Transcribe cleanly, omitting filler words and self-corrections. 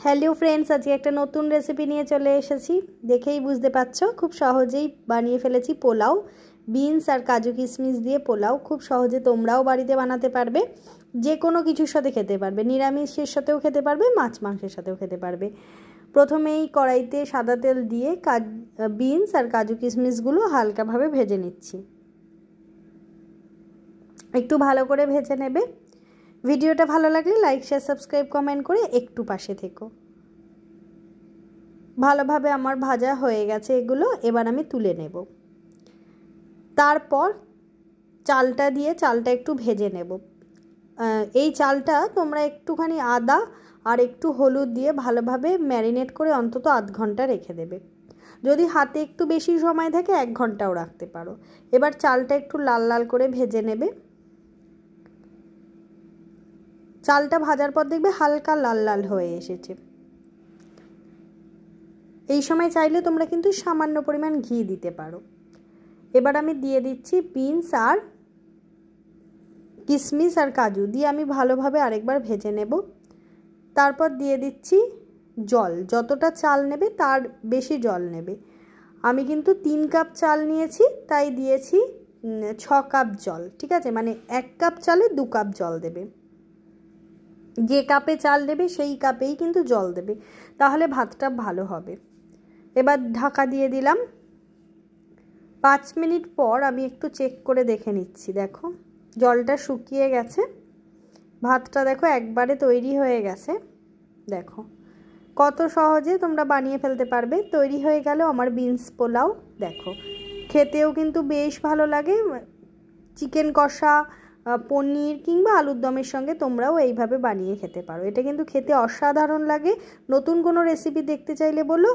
Hello friends, আজকে একটা নতুন রেসিপি নিয়ে চলে এসেছি। দেখেই বুঝতে পারছো খুব সহজেই বানিয়ে ফেলেছি পোলাও। বিনস আর কাজু কিশমিশ দিয়ে পোলাও খুব সহজে তোমরাও বাড়িতে বানাতে পারবে। যে কোনো কিছুর সাথে খেতে পারবে, নিরামিষের সাথেও খেতে পারবে, মাছ মাংসের সাথেও খেতে পারবে। প্রথমেই কড়াইতে সাদা তেল দিয়ে বিনস আর কাজু কিশমিশগুলো হালকাভাবে ভেজে নিচ্ছি। একটু ভালো করে ভেজে নেবে। ভিডিওটা ভালো লাগলে লাইক শেয়ার সাবস্ক্রাইব কমেন্ট করে একটু পাশে থেকো। ভালোভাবে আমার ভাজা হয়ে গেছে এগুলো, এবার আমি তুলে নেব। তারপর চালটা একটু ভেজে নেব। এই চালটা তোমরা একটুখানি আদা আর একটু হলুদ দিয়ে ভালোভাবে ম্যারিনেট করে অন্তত আধ ঘন্টা রেখে দেবে। যদি হাতে একটু বেশি সময় থাকে 1 ঘন্টাও রাখতে পারো। এবার চালটা একটু লাল লাল করে ভেজে নেবে। চালটা ভাজার পর দেখবে হালকা লাল লাল হয়ে এসেছে। এই সময় চাইলে তোমরা কিন্তু সামান্য পরিমাণ ঘি দিতে পারো। এবার আমি দিয়ে দিচ্ছি বিনস আর কিশমিশ আর কাজু দিয়ে আমি ভালোভাবে আরেকবার ভেজে নেব। তারপর দিয়ে দিচ্ছি জল, যতটা চাল নেবে তার বেশি জল নেবে। আমি কিন্তু 3 কাপ চাল নিয়েছি, তাই দিয়েছি 6 কাপ জল। ঠিক আছে, মানে 1 কাপ চালে 2 কাপ জল দেবে। যে কাপে চাল দেবে সেই কাপেই কিন্তু জল দেবে, তাহলে ভাতটা ভালো হবে। এবার ঢাকা দিয়ে দিলাম। 5 মিনিট পর আমি একটু চেক করে দেখে নিচ্ছি। দেখো জলটা শুকিয়ে গেছে, ভাতটা দেখো একবারে তৈরি হয়ে গেছে। দেখো কত সহজে তোমরা বানিয়ে ফেলতে পারবে। তৈরি হয়ে গেল আমার বিনস পোলাও। দেখো খেতেও কিন্তু বেশ ভালো লাগে। চিকেন কষা, পনির কিংবা আলুর দমের সঙ্গে তোমরাও এইভাবে বানিয়ে খেতে পারো। এটা কিন্তু খেতে অসাধারণ লাগে। নতুন কোনো রেসিপি দেখতে চাইলে বলো,